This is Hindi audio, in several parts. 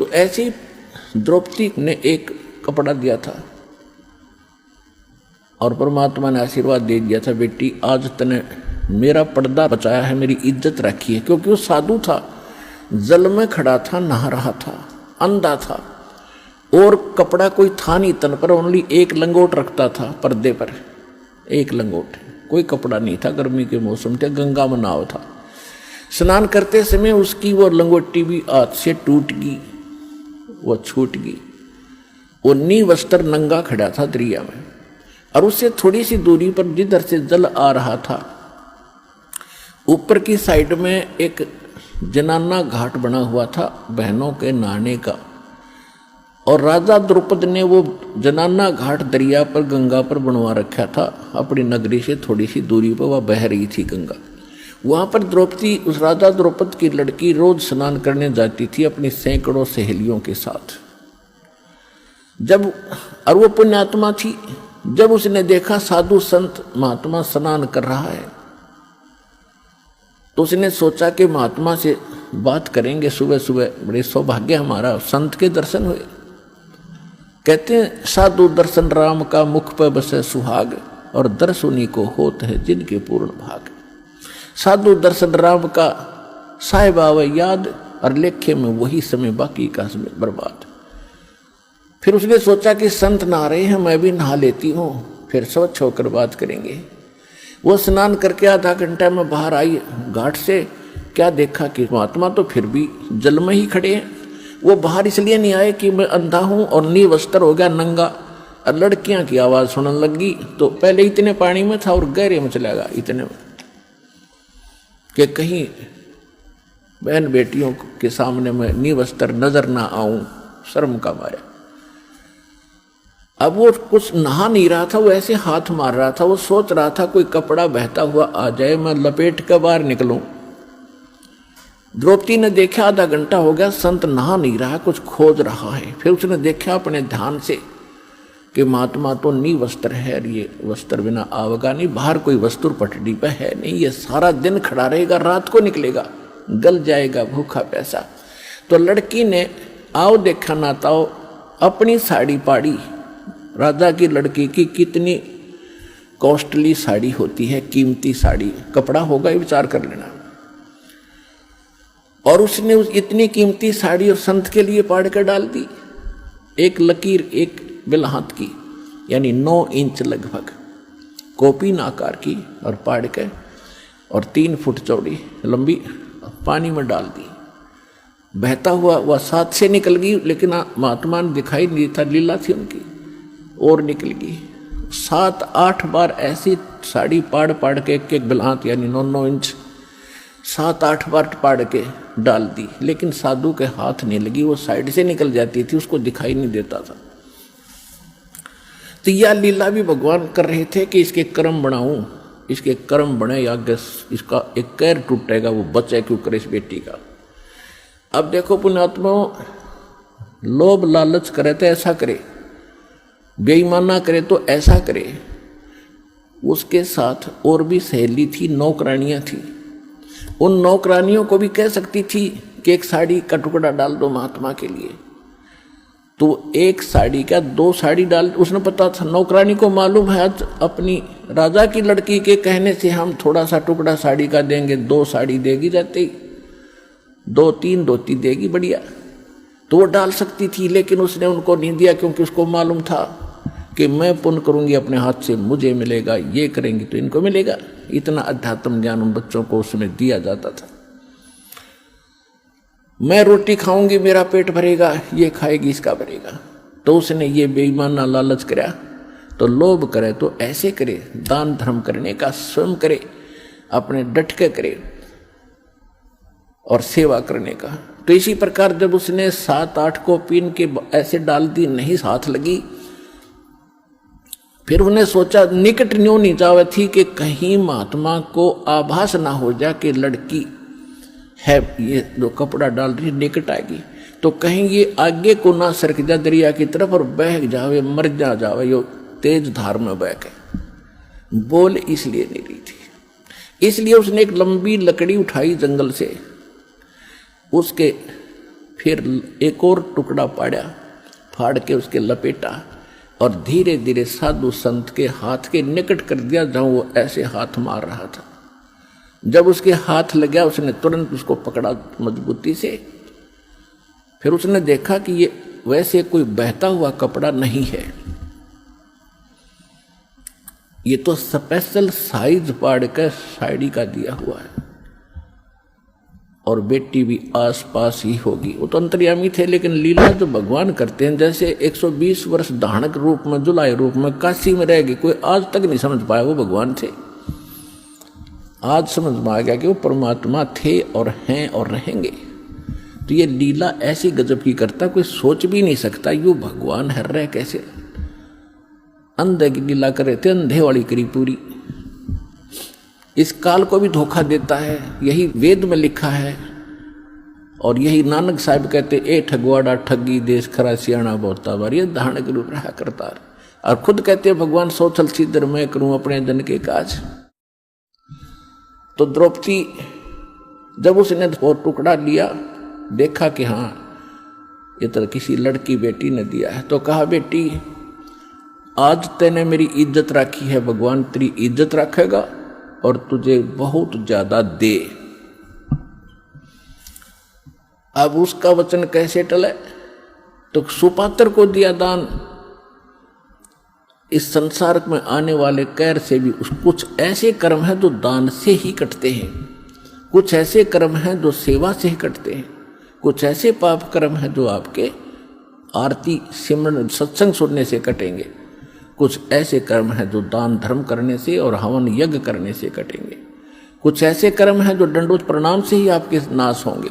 तो ऐसी द्रौपदी ने एक कपड़ा दिया था और परमात्मा ने आशीर्वाद दे दिया था, बेटी आज तने मेरा पर्दा बचाया है, मेरी इज्जत रखी है। क्योंकि वो साधु था, जल में खड़ा था, नहा रहा था, अंधा था और कपड़ा कोई था नहीं तन पर, ओनली एक लंगोट रखता था पर्दे पर, एक लंगोट, कोई कपड़ा नहीं था। गर्मी के मौसम थे, गंगा में नाव था। स्नान करते समय उसकी वो लंगोटी भी हाथ से टूट गई, वो छूट गई। वो नी वस्त्र नंगा खड़ा था दरिया में और उससे थोड़ी सी दूरी पर जिधर से जल आ रहा था, ऊपर की साइड में एक जनाना घाट बना हुआ था बहनों के नहाने का। और राजा द्रुपद ने वो जनाना घाट दरिया पर गंगा पर बनवा रखा था। अपनी नगरी से थोड़ी सी दूरी पर वह बह रही थी गंगा। वहां पर द्रौपदी, उस राजा द्रुपद की लड़की, रोज स्नान करने जाती थी अपनी सैकड़ों सहेलियों के साथ। जब और वो पुण्यात्मा थी, जब उसने देखा साधु संत महात्मा स्नान कर रहा है तो उसने सोचा कि महात्मा से बात करेंगे सुबह सुबह, बड़े सौभाग्य हमारा, संत के दर्शन हुए। कहते हैं साधु दर्शन राम का मुख पर बसे सुहाग, और दर्शुनी को होत है जिनके पूर्ण भाग। साधु दर्शन राम का साहिब आवे याद, और लेखे में वही समय बाकी का समय बर्बाद। फिर उसने सोचा कि संत नहा रहे हैं, मैं भी नहा लेती हूँ, फिर स्वच्छ होकर बात करेंगे। वो स्नान करके आधा घंटा में बाहर आई घाट से, क्या देखा कि महात्मा तो फिर भी जल में ही खड़े हैं। वो बाहर इसलिए नहीं आए कि मैं अंधा हूं और निवस्त्र हो गया, नंगा। और लड़कियां की आवाज सुनने लगी तो पहले इतने पानी में था और गहरे में चला गया इतने में कि कहीं बहन बेटियों के सामने मैं निवस्त्र नजर ना आऊं, शर्म का मारे। अब वो कुछ नहा नहीं रहा था, वो ऐसे हाथ मार रहा था। वो सोच रहा था कोई कपड़ा बहता हुआ आ जाए, मैं लपेट कर बाहर निकलूं। द्रौपदी ने देखा आधा घंटा हो गया, संत नहा नहीं रहा, कुछ खोज रहा है। फिर उसने देखा अपने ध्यान से कि महात्मा तो नी वस्त्र है, ये वस्त्र बिना आवेगा नहीं, बाहर कोई वस्तु पटड़ी पे है नहीं, ये सारा दिन खड़ा रहेगा, रात को निकलेगा, गल जाएगा भूखा प्यासा। तो लड़की ने आओ देखा नाताओ अपनी साड़ी पाड़ी। राजा की लड़की की कितनी कॉस्टली साड़ी होती है, कीमती साड़ी, कपड़ा होगा ये विचार कर लेना। और उसने उस इतनी कीमती साड़ी और संत के लिए पाड़ कर डाल दी। एक लकीर, एक बिलहात की, यानी 9 इंच लगभग, कोपीन आकार की, और पाड़ के और 3 फुट चौड़ी लंबी पानी में डाल दी। बहता हुआ वह साथ से निकल गई, लेकिन महात्मा ने दिखाई नहीं था, लीला थी उनकी, और निकल गई। 7-8 बार ऐसी साड़ी पाड़ पाड़ के, एक बिलहात यानी 9 इंच 7-8 बार पाड़ के डाल दी, लेकिन साधु के हाथ नहीं लगी, वो साइड से निकल जाती थी, उसको दिखाई नहीं देता था। तो यह लीला भी भगवान कर रहे थे कि इसके कर्म बनाऊं, इसके कर्म बने या इसका एक कैर टूटेगा, वो बचे क्यों करे इस बेटी का। अब देखो पुण्यात्मा, लोभ लालच करे तो ऐसा करे, बेईमाना करे तो ऐसा करे। उसके साथ और भी सहेली थी, नौकरानियां थी। उन नौकरानियों को भी कह सकती थी कि एक साड़ी का टुकड़ा डाल दो महात्मा के लिए, तो एक साड़ी क्या 2 साड़ी डाल। उसने पता था, नौकरानी को मालूम है आज अपनी राजा की लड़की के कहने से हम थोड़ा सा टुकड़ा साड़ी का देंगे, 2 साड़ी देगी, जाते ही 2-3 धोती देगी, बढ़िया, तो वो डाल सकती थी। लेकिन उसने उनको नहीं दिया, क्योंकि उसको मालूम था कि मैं पुण्य करूंगी अपने हाथ से, मुझे मिलेगा, ये करेंगी तो इनको मिलेगा। इतना अध्यात्म ज्ञान उन बच्चों को उसमें दिया जाता था। मैं रोटी खाऊंगी मेरा पेट भरेगा, ये खाएगी इसका भरेगा। तो उसने ये बेईमाना लालच करा। तो लोभ करे तो ऐसे करे, दान धर्म करने का स्वयं करे, अपने डट के करे और सेवा करने का। तो इसी प्रकार जब उसने 7-8 को पीन के ऐसे डाल दी, नहीं हाथ लगी, फिर उन्हें सोचा निकट न्यों नहीं जावे थी कि कहीं महात्मा को आभास ना हो जाए कि लड़की है, ये जो कपड़ा डाल रही निकट आएगी, तो कहीं ये आगे को ना सरक जा दरिया की तरफ और बह जावे, मर जावे, यो तेज धार में बह के। बोल इसलिए नहीं रही थी। इसलिए उसने एक लंबी लकड़ी उठाई जंगल से, उसके फिर एक और टुकड़ा पाड़ा, फाड़ के उसके लपेटा और धीरे धीरे साधु संत के हाथ के निकट कर दिया जहां वो ऐसे हाथ मार रहा था। जब उसके हाथ लग गया उसने तुरंत उसको पकड़ा मजबूती से। फिर उसने देखा कि ये वैसे कोई बहता हुआ कपड़ा नहीं है, ये तो स्पेशल साइज पाड़ कर साड़ी का दिया हुआ है और बेटी भी आस पास ही होगी। वो तो अंतर्यामी थे, लेकिन लीला जो भगवान करते हैं, जैसे 120 वर्ष धानक रूप में जुलाई रूप में काशी में रहेगी, कोई आज तक नहीं समझ पाया वो भगवान थे। आज समझ में आ गया कि वो परमात्मा थे और हैं और रहेंगे। तो ये लीला ऐसी गजब की करता कोई सोच भी नहीं सकता यू भगवान है रह कैसे। अंधे की लीला करे थे, अंधे वाली करी पूरी। इस काल को भी धोखा देता है, यही वेद में लिखा है और यही नानक साहब कहते ए ठगवाड़ा ठगी देश खरा सियाणा बोता बार, ये धारण के रूप रहा करता है। और खुद कहते भगवान सोचल सिद्धर मैं करूं अपने जन के काज। तो द्रौपदी जब उसने वो टुकड़ा लिया, देखा कि हाँ ये तो किसी लड़की बेटी ने दिया है, तो कहा बेटी आज तैने मेरी इज्जत रखी है, भगवान तेरी इज्जत रखेगा और तुझे बहुत ज्यादा दे। अब उसका वचन कैसे टले? तो सुपात्र को दिया दान। इस संसार में आने वाले कैर से भी कुछ ऐसे कर्म हैं जो दान से ही कटते हैं, कुछ ऐसे कर्म हैं जो सेवा से ही कटते हैं, कुछ ऐसे पाप कर्म हैं जो आपके आरती सिमरन सत्संग सुनने से कटेंगे, कुछ ऐसे कर्म हैं जो दान धर्म करने से और हवन यज्ञ करने से कटेंगे, कुछ ऐसे कर्म हैं जो दंडोत प्रणाम से ही आपके नाश होंगे,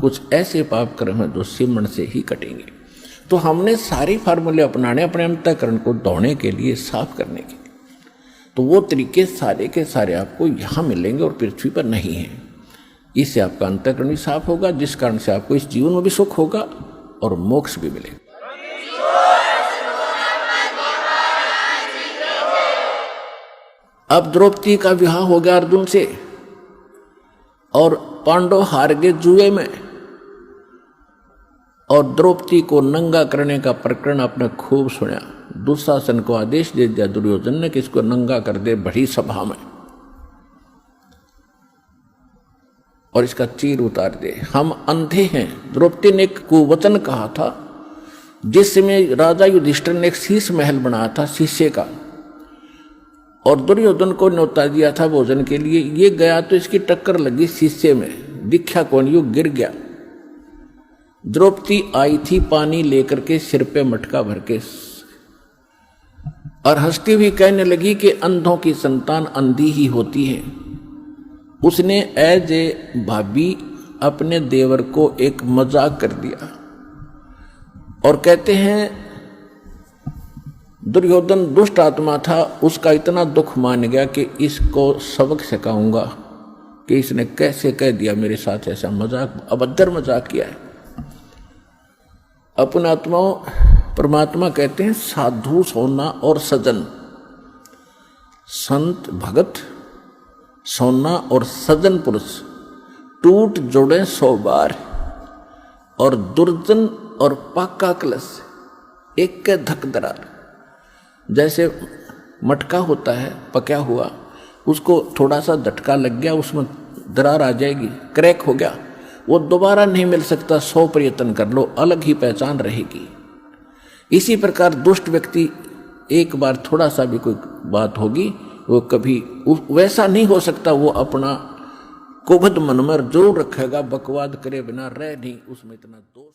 कुछ ऐसे पाप कर्म हैं जो सिमरन से ही कटेंगे। तो हमने सारे फार्मूले अपनाने अपने अंतःकरण को धोने के लिए, साफ करने के लिए। तो वो तरीके सारे के सारे आपको यहाँ मिलेंगे और पृथ्वी पर नहीं है। इससे आपका अंतःकरण भी साफ होगा, जिस कारण से आपको इस जीवन में भी सुख होगा और मोक्ष भी मिलेगा। अब द्रौपदी का विवाह हो गया अर्जुन से और पांडव हार गए जुए में, और द्रौपदी को नंगा करने का प्रकरण आपने खूब सुना। दुशासन को आदेश दे दिया दुर्योधन ने कि इसको नंगा कर दे बड़ी सभा में और इसका चीर उतार दे, हम अंधे हैं। द्रौपदी ने एक कुवचन कहा था, जिस समय राजा युधिष्ठिर ने एक शीश महल बनाया था शीशे का, और दुर्योधन को न्योता दिया था भोजन के लिए। ये गया तो इसकी टक्कर लगी शीशे में, दिखा कौन, यू गिर गया। द्रौपदी आई थी पानी लेकर के सिर पे मटका भर के और हंसती हुई कहने लगी कि अंधों की संतान अंधी ही होती है। उसने एज ए भाभी अपने देवर को एक मजाक कर दिया और कहते हैं दुर्योधन दुष्ट आत्मा था, उसका इतना दुख मान गया कि इसको सबक सिखाऊंगा कि इसने कैसे कह दिया मेरे साथ ऐसा मजाक, अभद्र मजाक किया है। अपने आत्माओं परमात्मा कहते हैं साधु सोना और सजन, संत भगत सोना और सजन पुरुष टूट जोड़े 100 बार, और दुर्जन और पाका कलश एक के धक दरार। जैसे मटका होता है पका हुआ, उसको थोड़ा सा झटका लग गया, उसमें दरार आ जाएगी, क्रैक हो गया, वो दोबारा नहीं मिल सकता, 100 प्रयत्न कर लो, अलग ही पहचान रहेगी। इसी प्रकार दुष्ट व्यक्ति एक बार थोड़ा सा भी कोई बात होगी, वो कभी वैसा नहीं हो सकता, वो अपना कुबद मन में जरूर रखेगा, बकवाद करे बिना रह नहीं उसमें इतना दोष।